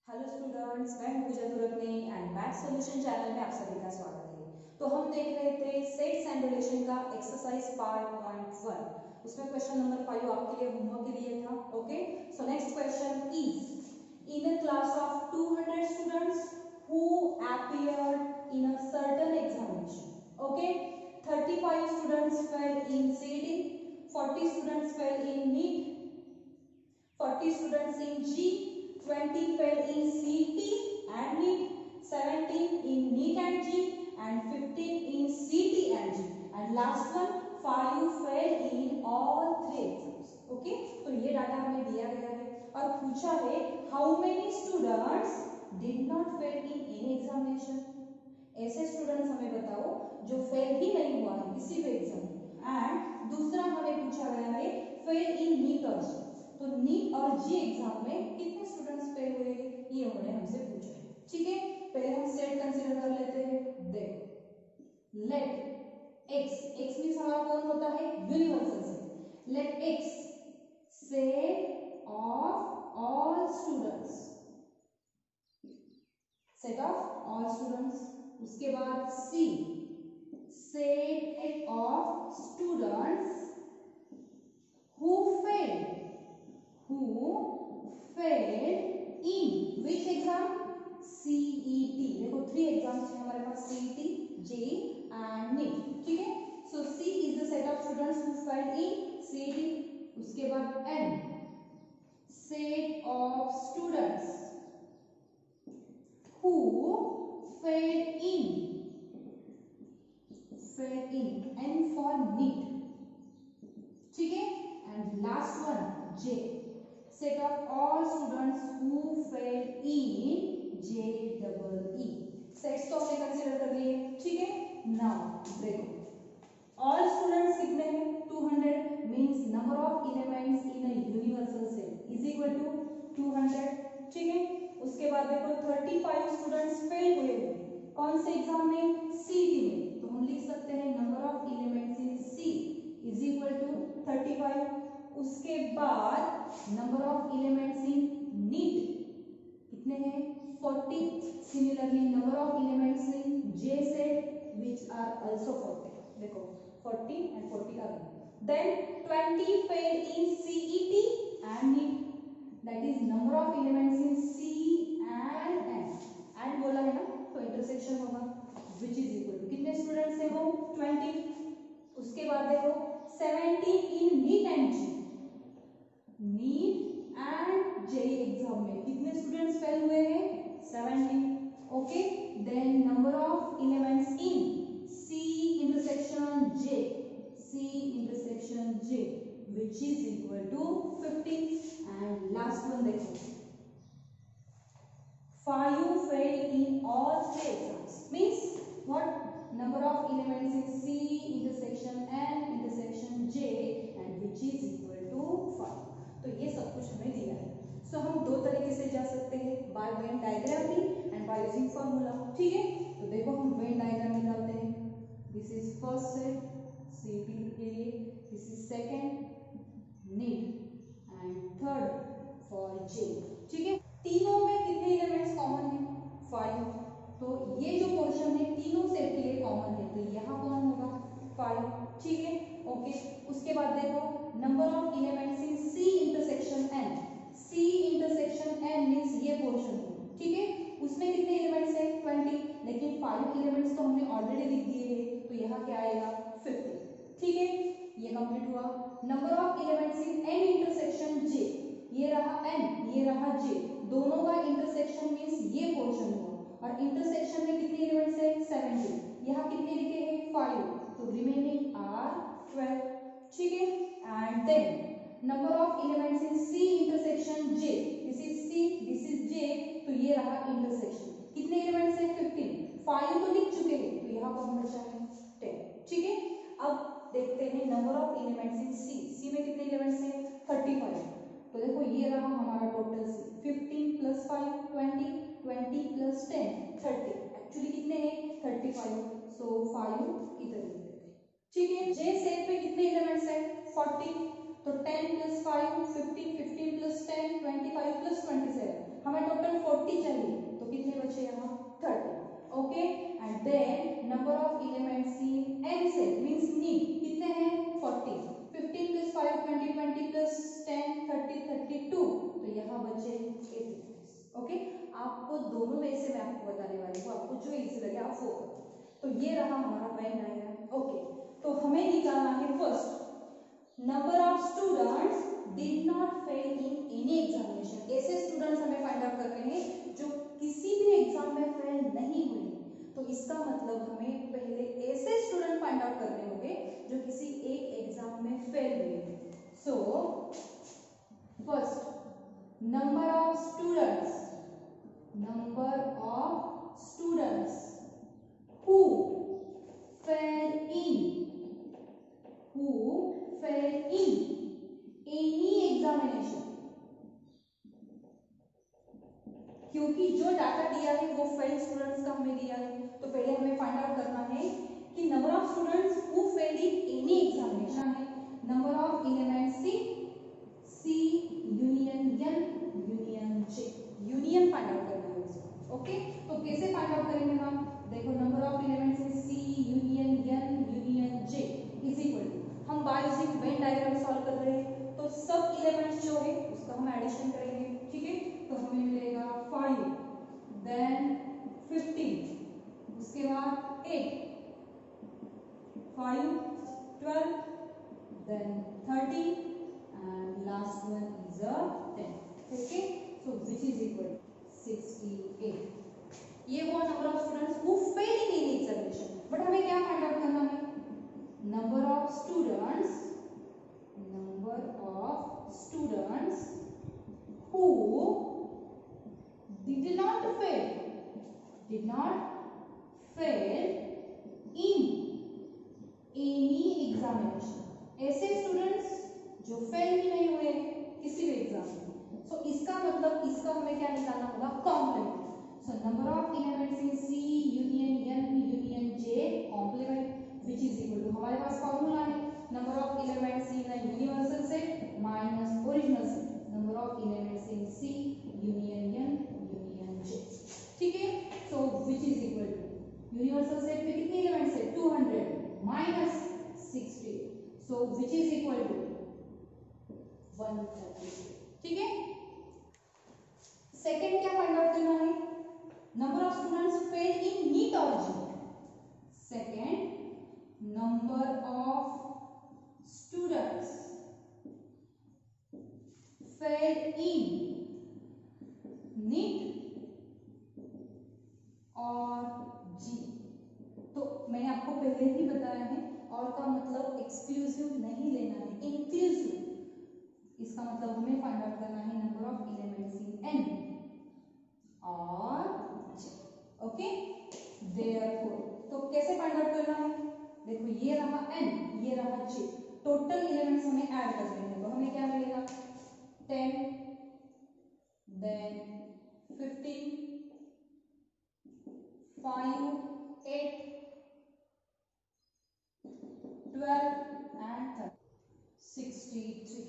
Hello students, मैं हूं पूजा तुरकने and math solution channel में आप सभी का स्वागत है। तो हम देख रहे थे सेट्स एंड रिलेशन का एक्सरसाइज पार्ट पॉइंट 1। उसमें क्वेश्चन नंबर 5 आपके लिए होमवर्क के लिए था। Okay, so next question is in a class of 200 students who appeared in a certain examination. Okay, 35 students fell in CET, 40 students fell in NEET, 40 students in G, 20 fell in CT and NEET, 17 in NEET and G, and 15 in CT and G, and last one 5 fell in all three exams. Okay, तो ये data हमें दिया गया है और पूछा है how many students did not fail in any examination. ऐसे स्टूडेंट्स हमें बताओ जो फेल ही नहीं हुआ है किसी भी एग्जाम में। एंड दूसरा हमें पूछा गया है फेल इन नीट और जी। तो नीट और जी एग्जाम में कितने स्टूडेंट्स फेल हुए ये उन्होंने हमसे पूछा है। ठीक है, पहले हम सेट कंसीडर कर लेते हैं। देखो, लेट एक्स मींस हमारा कौन होता है, universal set. Let x set of all students, set of all students. उसके बाद C set of students who failed in which exam, CET। देखो 3 एग्जाम्स हैं हमारे पास, CET, JEE एंड NEET। ठीक है, सो C is the set of students who failed in CET। उसके बाद N set of students who failed in N for NEET। ठीक है, and last one J set of all students who failed in JEE। Sets तो हमने consider कर लिए। ठीक है, नाउ देखो ऑल स्टूडेंट्स कितने हैं, 200 means number of elements in a universal set is equal to 200। ठीक है, उसके बाद देखो 35 स्टूडेंट्स फेल हुए कौन से एग्जाम में, सीटी में। तो हम लिख सकते हैं number of elements in C is equal to 35। उसके बाद number of elements in NEET कितने हैं, 40। Similarly number of elements in J set which are also 40। देखो 40 and 40 are then 20 fail in CET and NEET, that is number of elements in C and N. And बोला है ना तो intersection होगा which is equal to कितने students हैं वो, 20। उसके बाद देखो 17 in NEET and JEE, NEET and JEE exam में कितने स्टूडेंट्स फेल हुए हैं, 17। Okay, then number of elements in C intersection J, C intersection J which is equal to 50। and last one देखो 5 fail in all 3 exams means what, number of elements in C intersection N intersection J and which is equal to 5। तो ये सब कुछ हमें दिया है। सो हम दो तरीके से जा सकते हैं, बाय वेन डायग्राम भी एंड बाय यूजिंग फॉर्मूला। ठीक है, तो देखो हम वेन डायग्राम निकालते हैं। This is first set CT के लिए, this is second NEET and third for J. ठीक है, तीनों में कितने एलिमेंट्स कॉमन हैं, 5। तो ये जो पोर्शन है तीनों सेट के लिए कॉमन है, तो यहाँ कौन होगा, 5। ठीक है, ओके। उसके बाद देखो number of elements in C intersection N, C intersection N means ये पोर्शन है। ठीक है, उसमें कितने एलिमेंट्स हैं, 20, लेकिन 5 एलिमेंट्स तो हमने ऑलरेडी लिख दिए हैं, तो यहाँ क्या आएगा, 50। ठीक है, ये कंप्लीट हुआ। Number of elements in N intersection J, ये रहा एन ये रहा जे, दोनों का इंटरसेक्शन मींस ये पोर्शन हुआ, और इंटरसेक्शन में कितने एलिमेंट्स है, 17। यहाँ कितने लिखे हैं, 5, तो रिमेनिंग आर 12। ठीक है, and then number of elements in C intersection J, this is C this is J, तो ये रहा इंटरसेक्शन, कितने एलिमेंट्स है, 15। 5 तो लिख चुके हैं, तो यहाँ पर बचा है 10। ठीक है, अब देखते हैं नंबर ऑफ एलिमेंट्स इन सी, सी में कितने एलिमेंट्स हैं, 35। तो देखो ये रहा हमारा total C, 15 plus 5 20, 20 plus 10 30, actually कितने हैं, 35। सो 5 इधर लिख देते हैं। ठीक है, जे सेट में कितने एलिमेंट्स हैं, 40। तो 10 प्लस 5 15, 15 प्लस 10 25 प्लस 27, हमें टोटल 40 ओके, आपको दोनों वे से मैं आपको बताने वाली हूँ, आपको जो इजी लगे आप वो करो। तो ये रहा हमारा वेन डायग्राम। ओके, तो हमें निकालना है first number of students did not fail in any examination. ऐसे स्टूडेंट्स हमें फाइंड आउट करने हैं जो किसी भी एग्जाम में फेल नहीं हुए। तो इसका मतलब हमें पहले ऐसे स्टूडेंट फाइंड आउट करने होंगे जो किसी एक एग्जाम में फेल हुए। So first number of students who fell in any examination, क्योंकि जो डाटा दिया है वो फेल स्टूडेंट्स का हमें दिया है, तो पहले हमें फाइंड आउट करना है कि number of students who fail in any examination है number of elements C union N union J, union find out करना है उसको। ओके, तो कैसे फाइंड आउट करेंगे हम? देखो नंबर ऑफ एलिमेंट्स है C union N union J is equal to, हम by using Venn diagram solve कर रहे हैं, तो सब एलिमेंट्स जो है उसका हम एडिशन करेंगे। ठीक है, तो हमें मिलेगा 5 देन 15, उसके बाद 8 5 12 then 30 and last one is a 10. Okay, so which is equal to 68. ये वो number of students who fail in any examination, but हमें क्या फाइंड आउट करना है? Number of students who did not fail in any examination, ऐसे students जो fail ही नहीं हुए किसी भी एग्जाम में। सो इसका मतलब इसका हमें क्या निकालना होगा? Complement. So number of elements in C union N union J complement which is equal to, हमारे पास फॉर्मूला है number of elements in a universal set minus original set, number of elements in C union N union J. ठीक है, so which is equal to universal set में कितने elements है? 200 minus 60, so which is equal to 130। ठीक है, second क्या find out करना है? Number of students fail in NEET और JEE. Second number of students fail in NEET और जी। तो मैंने आपको पहले ही बताया है, और का मतलब एक्सक्लूसिव नहीं लेना है, इंक्लूसिव। इसका मतलब हमें फाइंड आउट करना है number of elements in N और जे। ओके, देयरफॉर तो कैसे फाइंड आउट करना है? देखो ये रहा एन, ये रहा जे, टोटल एलिमेंट्स हमें ऐड करने हैं, तो हमें क्या मिलेगा? 10 then 15 5 8 12 and 30, 63.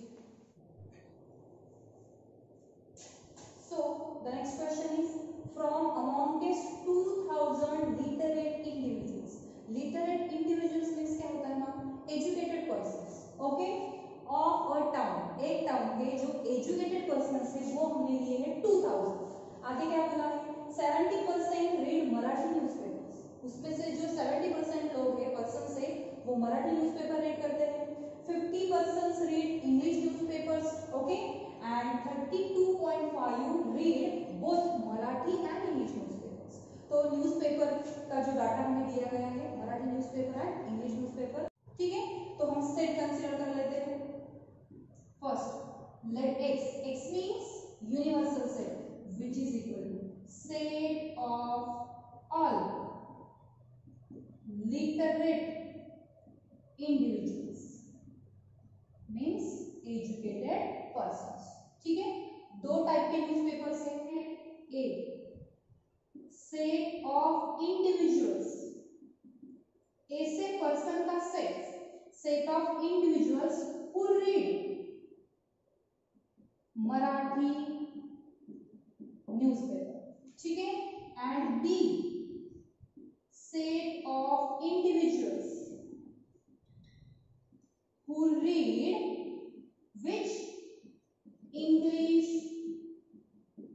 So the next question is, from amongst 2000 literate individuals, literate individuals means क्या होता है ना? educated persons, okay, of a town, एक टाउन के जो educated persons है वो हमने लिए हैं 2000। आगे क्या बोला है? 70% रीड मराठी न्यूज़पेपर्स, उसमें से जो 70% लोग हैं पर्सन से वो मराठी न्यूज़पेपर रीड करते हैं, 50% read English newspapers, okay, and 32.5 read both Marathi and English newspapers. तो न्यूज़पेपर का जो डाटा हमें दिया गया है Marathi newspaper and English newspaper. ठीक है, तो हम सेट कंसीडर कर लेते हैं। First let x means universal set which is equal to set of all literate individuals means educated persons। ठीक है, दो टाइप के न्यूज़पेपर्स हैं, ए सेट ऑफ इंडिविजुअल्स, ऐसे पर्सन का set of individuals who read Marathi newspaper. ठीक है, and B set of individuals who read which English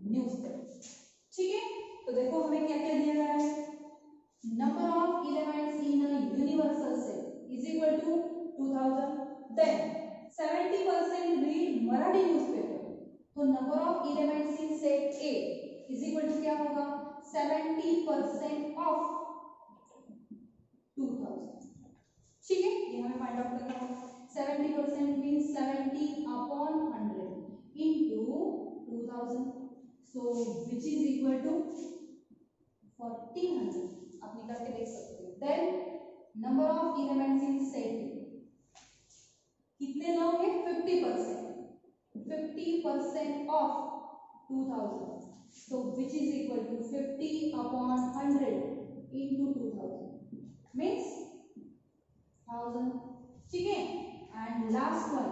newspaper। देखो हमें क्या क्या दिया गया है, number of elements in a universal set is equal to 2000। Then 70% read Marathi newspaper, तो number of elements in set A is equal to क्या होगा, 70% ऑफ 2000। ठीक है, ये हमें फाइंड आउट करना होगा। 70% means 70 upon 100 into 2000, so which is equal to 1400। आप निकाल के देख सकते हो। Then number of elements in set कितने लोग हैं, 50% ऑफ 2000, so which is equal to 50 upon 100 into 2000 means 1000। ठीक है, and last one,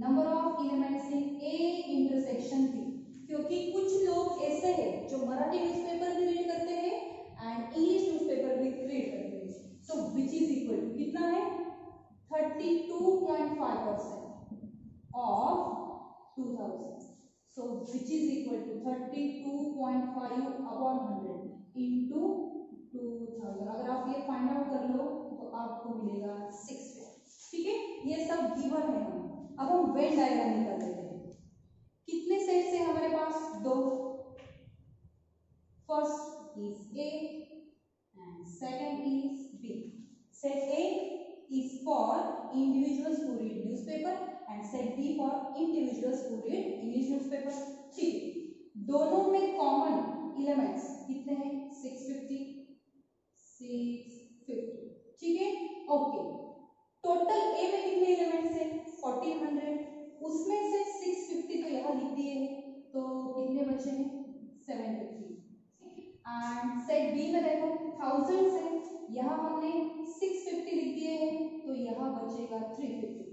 number of elements in A intersection B, क्योंकि कुछ लोग ऐसे हैं जो मराठी न्यूज़पेपर भी रीड करते हैं एंड इंग्लिश न्यूज़पेपर भी रीड करते हैं, सो विच इज इक्वल टू कितना है, 32.5% of 2000, so which is equal to 32.5 upon 100 into 2000। अगर आप ये फाइंड आउट कर लो तो आपको मिलेगा 6। ठीक है, ये सब गिवन है। अब हम वेन डायग्राम निकाल लेते हैं। कितने सेट से हमारे पास, दो, first is A and second is B. Set A is for individuals who read newspaper and set B for individuals who read English newspaper। ठीक, दोनों में कॉमन एलिमेंट्स कितने हैं, 650। ठीक है, ओके। टोटल ए में कितने एलिमेंट्स हैं, 1400, उसमें से 650 तो यहाँ लिख दिए हैं, तो कितने बचे हैं, 750। एंड सेट बी में देखो 1000 से यहाँ हमने 650 लिख दिए हैं, तो यहाँ बचेगा 350।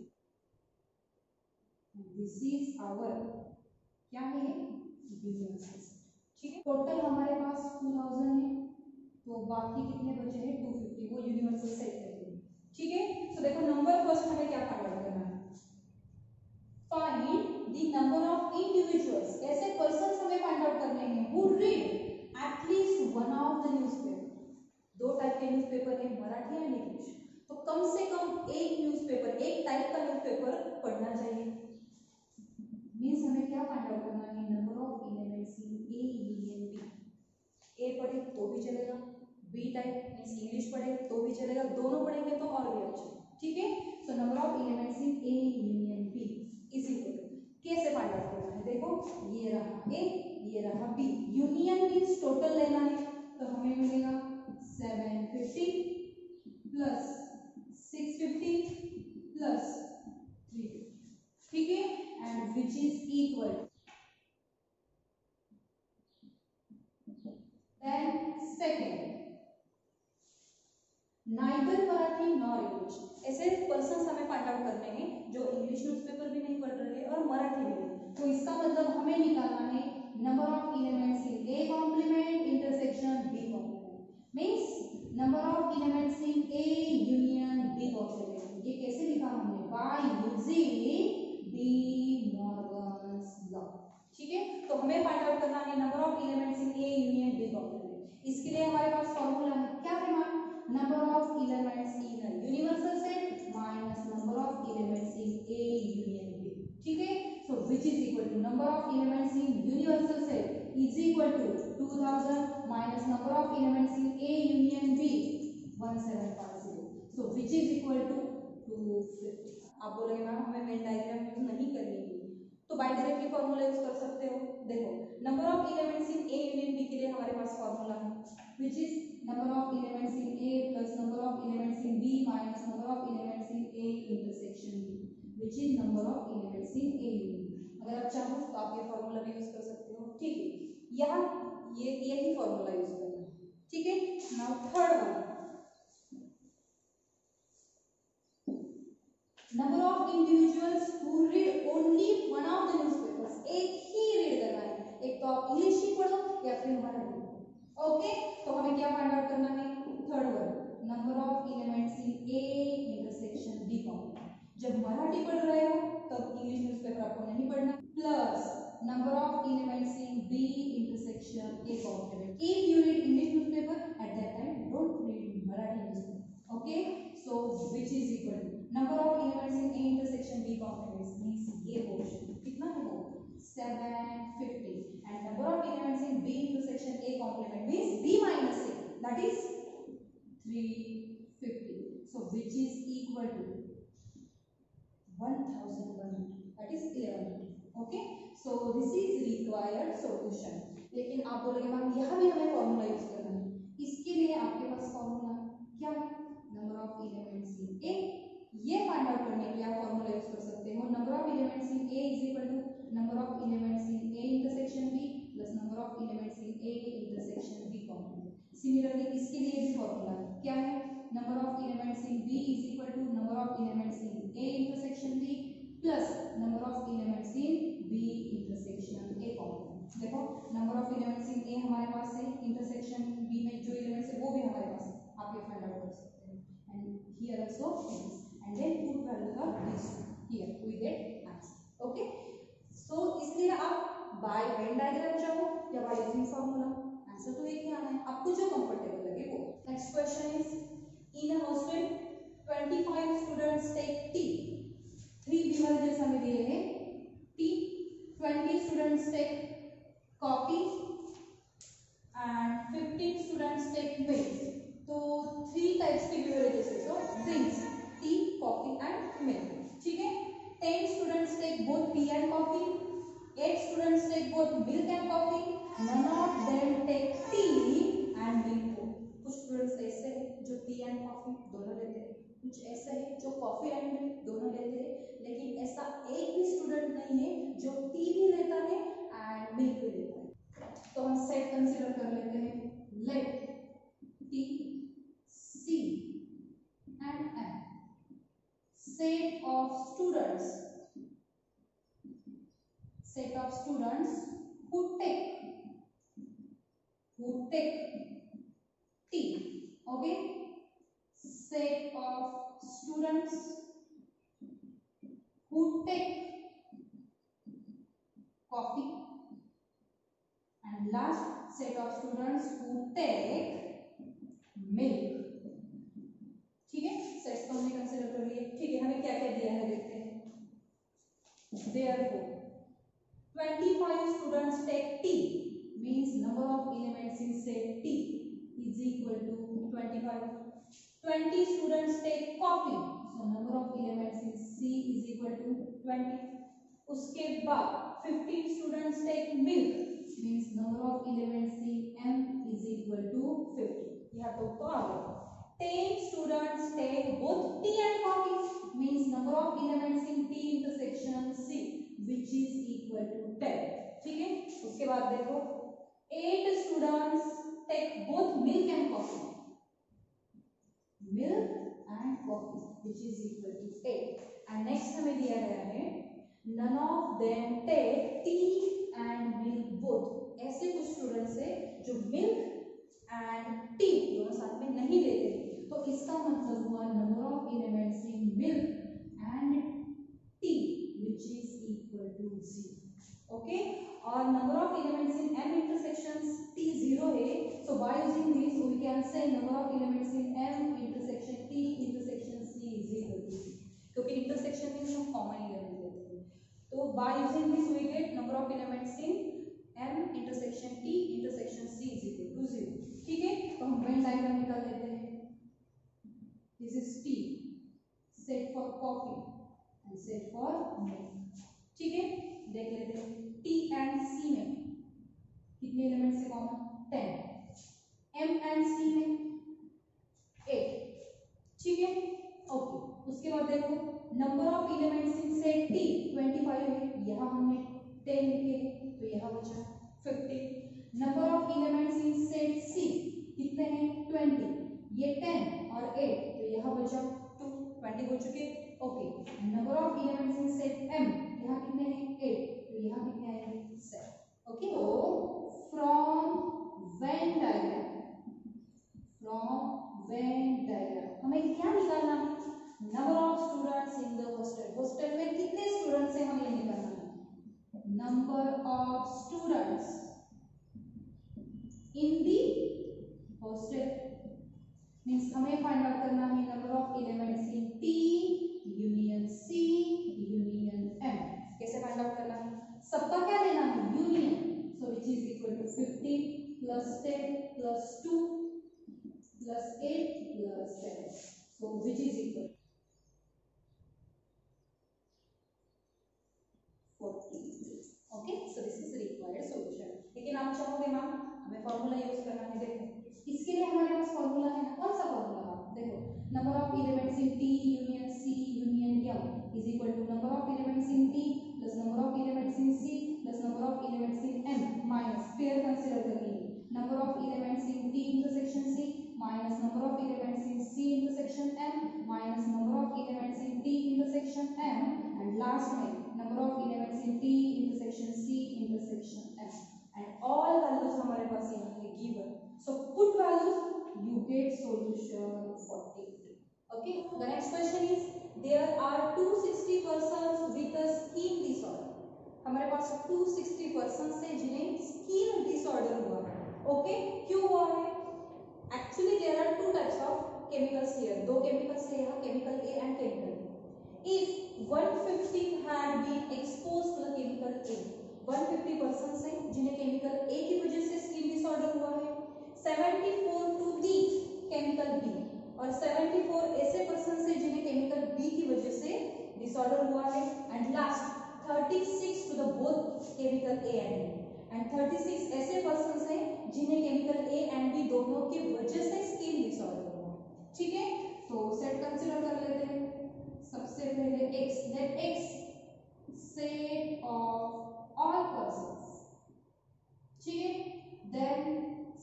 दिस इज आवर क्या है, यूनिवर्सल। ठीक है, टोटल हमारे पास 2000 है, तो बाकी कितने बचे हैं, 250, वो यूनिवर्सल सेट करेंगे। ठीक है, तो देखो नंबर फर्स्ट हमें क्या फाइंड आउट करना है, find the number of individuals, ऐसे पर्संस हमें फाइंड आउट करने हैं who read at least one of the newspaper. दो टाइप के न्यूज़पेपर है, मराठी एंड इंग्लिश, तो कम से कम एक न्यूज़पेपर, एक टाइप का न्यूज़पेपर पढ़ना चाहिए। मींस हमें क्या फाइंड आउट करना है, number of elements in A union B. A पढ़े तो भी चलेगा, बी टाइप मींस इंग्लिश पढ़े तो भी चलेगा, दोनों पढ़ेंगे तो और भी अच्छा। ठीक है, so number of elements in A union B is equal to, कैसे फाइंड आउट करना है, देखो ये रहा ए, ये रहा बी, यूनियन मींस टोटल लेना है, तो हमें मिलेगा 750 प्लस 650 प्लस 350। ठीक है, and which is equal, then second, neither Marathi nor English. ऐसे पर्सन्स हमें फाइंड आउट करने हैं जो इंग्लिश न्यूज़पेपर भी नहीं पढ़ रहे और मराठी भी नहीं, तो इसका मतलब हमें निकालना है number of elements in A complement intersection B complement, means number of elements in A union B complement. ये कैसे लिखा हमने, by using De Morgan's law. ठीक है, तो हमें फाइंड आउट करना है number of elements in A union B complement. इसके लिए हमारे पास फॉर्मूला है, क्या है मान, number of elements in a universal set minus number of elements in A union B। ठीक है, so which is equal to number of elements in universal set is equal to 2000 minus number of elements in A union B 1750, so which is equal to 250। आप बोलोगे ma'am हमें Venn diagram use नहीं करनी है, तो bye directly formula use कर सकते हो। देखो number of elements in A union B के लिए हमारे पास फॉर्मूला है, which is number of elements in A plus number of elements in B minus number of elements in A intersection B, which is number of elements in A union। अगर आप चाहो तो आप ये फॉर्मूला भी use कर सकते हो। ठीक है, यहाँ यही फॉर्मूला यूज करना है। ठीक है, now third one, number of individuals who read only one of the newspapers. एक ही रीड करना है, एक तो आप इंग्लिश ही पढ़ो या फिर मराठी। ओके, तो हमें क्या फाइंड आउट करना है, third one, number of elements in A intersection B complement. जब मराठी पढ़ रहे हो तब इंग्लिश न्यूज़पेपर आपको नहीं पढ़ना, plus number of elements in B intersection section A complement. If you read English newspaper at that time, don't read Marathi newspaper. Okay, so which is equal to number of elements in A intersection B complements means ये portion कितना है वो 750 and number of elements in B intersection A complement means B minus A, that is 350. So which is equal to 1100, that is 1100. Okay, so this is required solution. लेकिन आप बोलोगे ma'am यहाँ भी हमें फॉर्मूला यूज करना है, इसके लिए आपके पास फॉर्मूला क्या है, नंबर ऑफ एलिमेंट्स इन ए, ये फाइंड आउट करने के लिए आप फॉर्मूला यूज कर सकते हो, number of elements in A is equal to number of elements in A intersection B plus number of elements in A intersection B complement. Similarly इसके लिए भी फॉर्मूला क्या है, number of elements in B is equal to number of elements in A intersection B plus number of elements in B intersection A complement. देखो number of elements in ए हमारे पास है, इंटरसेक्शन बी में जो elements है वो भी हमारे पास है, आप ये फाइंड आउट कर सकते हैं। And here also this and then put values of this here we get answer. Okay, so इसलिए आप बाय वेन डायग्राम जाओ या बाय यूजिंग फार्मूला, आंसर तो एक ही आना है, आपको जो कंफर्टेबल लगे वो। Next question is in a hostel 25 students take tea, 3 beverages हमें दिए हैं tea, 20 students take coffee and 15 students take milk. तो 3 टाइप्स के बेवरेजेस है, so drinks tea coffee and milk, ठीक है। 10 students take both tea and coffee, 8 students take both milk and coffee, none of them take tea and milk. कुछ students ऐसे हैं जो T and coffee दोनों लेते हैं, कुछ ऐसा है जो कॉफी एंड मिल्क दोनों लेते हैं, लेकिन ऐसा एक भी स्टूडेंट नहीं है जो टी भी लेता है एंड मिल्क भी लेता है। तो हम सेट कंसीडर कर लेते हैं, let T C and M set of students who take tea, okay, set of students who take coffee, and last set of students who take milk। ठीक है, सेट्स को हमने कंसीडर कर लिए। ठीक है, हमें क्या क्या दिया है देखते हैं। Therefore 25 students take tea means number of elements in set T is equal to 25. 20 students take coffee, so number of elements in C is equal to 20. उसके बाद 15 students take milk means number of elements in M is equal to 50. यहाँ तो आ गया। 10 students take both tea and coffee means number of elements in T intersection C which is equal to 10। ठीक है, उसके बाद देखो 8 students take both milk and coffee which is equal to 8। and next हमें दिया गया है none of them take tea and milk both। ऐसे कुछ स्टूडेंट्स है जो मिल्क एंड टी दोनों साथ में नहीं लेते, तो इसका मतलब हुआ number of elements in milk and tea which is equal to 0। Okay, और number of elements in M intersections T 0 है, so by using this we can say number of elements in M intersection T intersection C is equal to 0, क्योंकि intersection में हम common element लेते हैं, तो by using this we get number of elements in M intersection T intersection C is equal to 0। ठीक है, तो हम वेन डायग्राम निकाल लेते हैं। This is T set for coffee and set for milk. ठीक है, देख लेते हैं T एंड C में कितने एलिमेंट्स है कॉमन, 10, M एंड C में 8। ठीक है, ओके, उसके बाद देखो number of elements in set T 25 है, यहाँ हमने 10 लिखे हैं तो यहाँ बचा 50। Number of elements in set C कितने हैं, 20, ये 10 और 8 तो यहाँ बचा 2, 20 हो चुके। Okay, number of elements in set M यहाँ कितने हैं, 8 तो यहाँ कितने आएंगे, 7। ओके, तो फ्रॉम वेन डायग्राम हमें क्या निकालना है, number of students in the hostel में कितने स्टूडेंट्स हैं हमें निकालना है, number of students in the hostel. Means हमें फाइंड आउट करना है number of elements in T union C union M. कैसे फाइंड आउट करना है? सबका क्या लेना है? Union. So which is equal to 50 plus 10 plus 2 plus 8 plus 7। So which is equal 40। Okay, so this is required solution. लेकिन आप चाहोगे मैम हमें फॉर्मूला यूज करना है। देखो इसके लिए हमारे पास फॉर्मूला है ना, कौन सा फॉर्मूला? देखो number of elements in T union C union M is equal to number of elements in T plus number of elements in C plus number of elements in M minus pair consider करेंगे number of elements in T intersection C minus number of elements in C intersection M minus number of elements in T intersection M and last में number of elements in T intersection C intersection M and all values हमारे पास यहाँ पे given. So put values, you get solution 40. Okay. The next question is there are 260 persons with a skin disorder. हमारे पास 260 persons हैं जिन्हें skin disorder हुआ है. Okay. क्यों हुआ है? Actually there are two types of chemicals here. दो chemicals है यहाँ, chemical A and chemical B. If 150 had been exposed to the chemical A, 150 persons हैं जिन्हें केमिकल ए की वजह से स्किन डिसऑर्डर हुआ है, 74 टू दी केमिकल बी और 74 ऐसे पर्सन्स हैं जिन्हें केमिकल बी की वजह से डिसऑर्डर हुआ है and last 36 to the both chemical A and B and 36 ऐसे पर्सन्स हैं जिन्हें केमिकल ए एंड बी दोनों की वजह से स्किन डिसऑर्डर हुआ। ठीक है, तो सेट कंसीडर कर लेते हैं। सबसे पहले x, let x set of all persons, ठीक है, then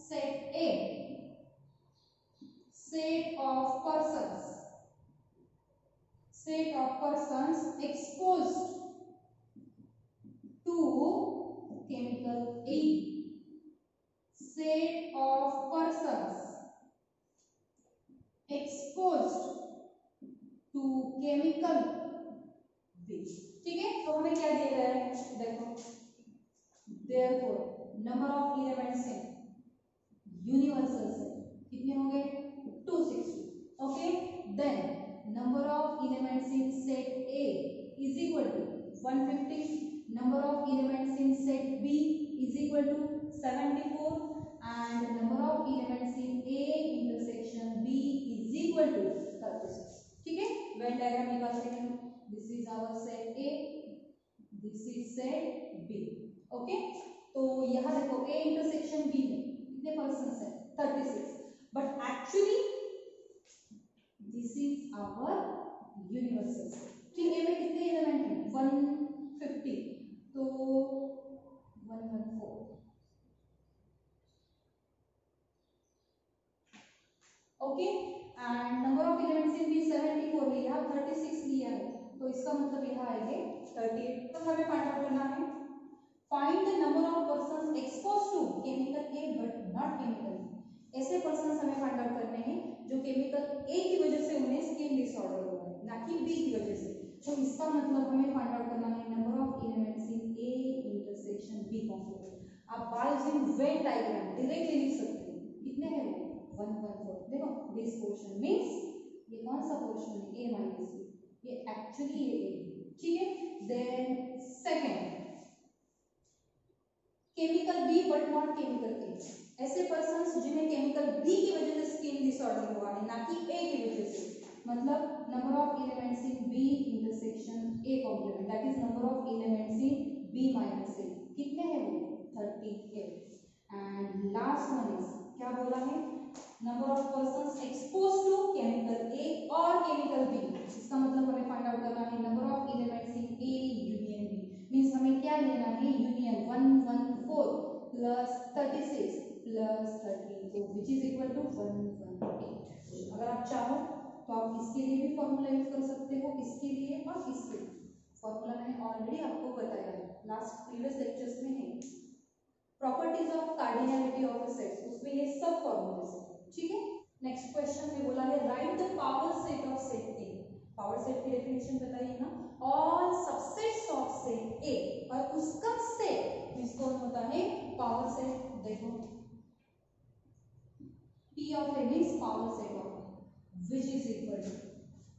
set A, set of persons exposed to chemical A, set of persons exposed to chemical B। ठीक है, तो हमें क्या दिया गया है? देखो therefore number of elements है यूनिवर्सल्स है, कितने हो गए? 260। Okay, then number of elements in set A is equal to 150, number of elements in set B is equal to 74 and number of elements in A intersection B is equal to 36। ठीक है, Venn diagram निकालते हैं। This is our set A, this is set B। Okay, तो यहाँ देखो A intersection B में कितने persons हैं? 36, but actually this is our universal set. ठीक है, में कितने एलिमेंट हैं? 150, तो 114। Okay, and number of elements in B 74 है, यहाँ 36 लिया है, तो इसका मतलब यहाँ आएंगे 38। तो हमें फाइंड आउट करना है find the number of persons exposed to chemical A but not chemical B. ऐसे पर्सन्स हमें फाइंड आउट करने हैं जो केमिकल ए की वजह से उन्हें स्किन डिसऑर्डर हुआ है, ना कि बी की वजह से। तो इसका मतलब हमें फाइंड आउट करना है number of elements in A intersection B complex. आप by using Venn diagram directly लिख सकते हैं, कितने हैं वो? 114। देखो दिस पोर्शन मींस ये कौन सा पोर्शन है? A माइनस बी, ये एक्चुअली ये A। ठीक है, then second chemical B but not chemical A. ऐसे पर्सन्स जिन्हें केमिकल बी की वजह से स्किन डिसऑर्डर हुआ है, ना कि ए की वजह से। मतलब number of elements in B intersection A complement, that is number of elements in B minus A. कितने हैं वो? 38। एंड लास्ट वन इज क्या बोला है? Number of persons exposed to chemical A और केमिकल बी। इसका मतलब हमें फाइंड आउट करना है number of elements in A union B. Means हमें क्या लेना है? Union 114 plus 36 plus 32 which is equal to 118। अगर आप चाहो तो आप इसके लिए भी फॉर्मूला यूज कर सकते हो, इसके लिए और इसके लिए। फॉर्मूला मैंने ऑलरेडी आपको बताया है, लास्ट प्रीवियस लेक्चर्स में है। Properties of cardinality of a set, उसमें ये सब फॉर्मूलाज है। ठीक है, नेक्स्ट क्वेश्चन में बोला है right the power set of set A. Power set की डेफिनेशन बताइए ना। ऑल सबसेट्स ऑफ सेट ए, और उसका सेट मींस कौन होता है? Power set. देखो P of A means power set of A, which is equal to,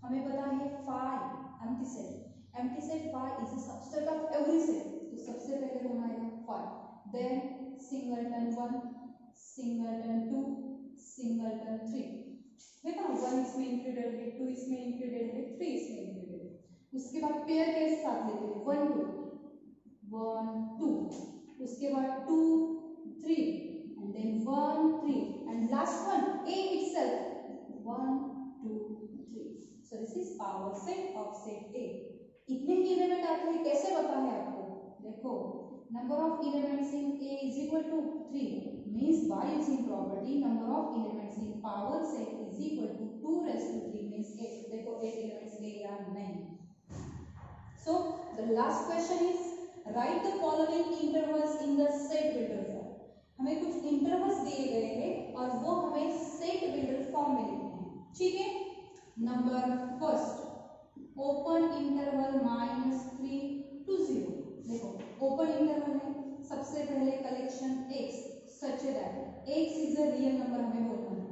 हमें पता है phi empty set phi is a subset of every set, तो सबसे पहले कौन आएगा phi, then singleton 1, singleton 2, singleton 3, देखा 1 इसमें इंक्लूडेड है, 2 इसमें इंक्लूडेड है, 3 इसमें इंक्लूडेड है। उसके बाद पेयर के साथ लेते हैं 1 2 उसके बाद 2 3 and then 1 3 and last one A itself 1 2 3, so this is power set of set A। इतने ही एलिमेंट आते हैं, कैसे पता है आपको, देखो number of elements in A is equal to 3 means by using property number of elements in power set is equal to 2 raised to 3 means 8, देखो 8 elements है या नहीं। So the last question is write the following intervals in the set builder form। हमें कुछ intervals दिए गए हैं और वो हमें सेट बिल्डर फॉर्म में लिखने हैं, ठीक है। Number first open interval -3 to 0, देखो ओपन इंटरवल है, सबसे पहले collection x such that x is a real number हमें बोलना है,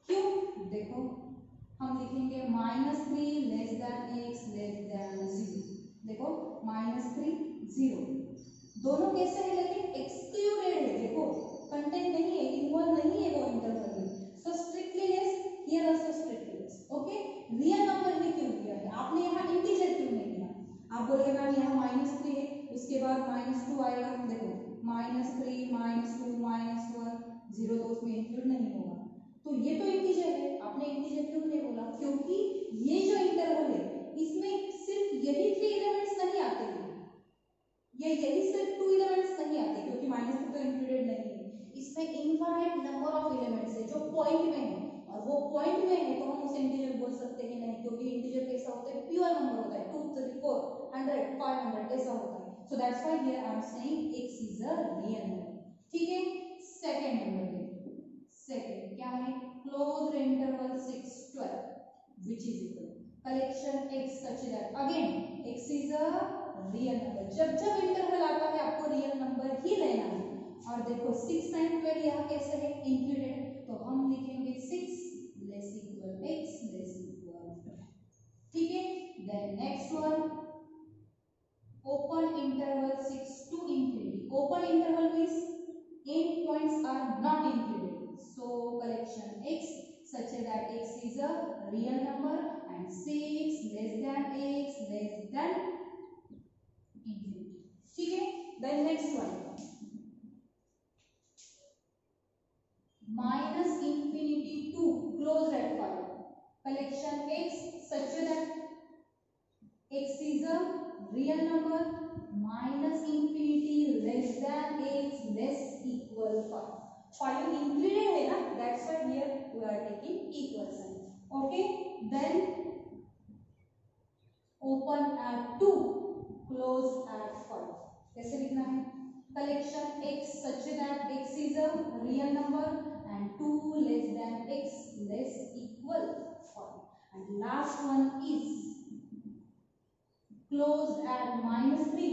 क्यों, देखो हम लिखेंगे -3 less than x less than 0, देखो -3 0, दोनों कैसे है लेकिन एक्सक्लूडेड है, देखो कंटेंट नहीं है, इन्वॉल्व नहीं है वो इंटरवल में, so strictly less here also strictly less, okay. Real number में क्यों दिया है आपने, यहाँ इंटीजर क्यों नहीं दिया, आप बोलोगे मैम यहाँ -3 है, उसके बाद -2 आएगा, देखो -3 -2 -1 0 तो उसमें इंक्लूड नहीं होगा, तो ये तो इंटीजर है, आपने इंटीजर क्यों नहीं बोला, क्योंकि ये जो इंटरवल है इसमें सिर्फ यही 3 एलिमेंट्स नहीं आते हैं, ये यही सिर्फ 2 एलिमेंट्स नहीं आते क्योंकि -2 तो इंक्लूडेड नहीं है, इसमें इनफाइनाइट नंबर ऑफ एलिमेंट्स है जो पॉइंट में है, और वो पॉइंट में है तो हम उसे इंटीजर बोल सकते हैं नहीं, क्योंकि इंटीजर कैसा होता है, प्योर नंबर होता है, 2 3 4 100 500 ऐसा होता है, so that's why here I am saying x is a real number, ठीक है। सेकंड नंबर देखो, सेकंड क्या है, closed interval 6 12 which is equal collection x such that again x is a real number, जब जब इंटरवल आता है आपको रियल नंबर ही लेना है, और देखो 6 9 12 यहाँ कैसे है इंक्लूडेड, तो हम लिखेंगे 6 less equal x less equal 12, ठीक है। Then next one open interval 6 to infinity, open interval means end points are not included, so collection x such that x is a real number and 6 less than x less than infinity, ठीक है। then next one -infinity to close at 5, collection x such that x is a real number -infinity less than x less equal 5, 5 included है ना, that's why here we are taking equal sign, okay। then open at 2 close at 5, कैसे लिखना है, collection x such that x is a real number and 2 less than x less equal 5, and last one is closed at -3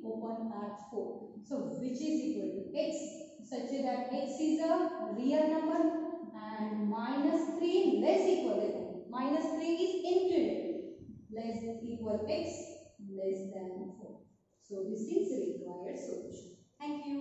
open at 4, so which is equal to x such that x is a real number and -3 less equal, -3 is included less equal x less than 4, so this is required solution, thank you।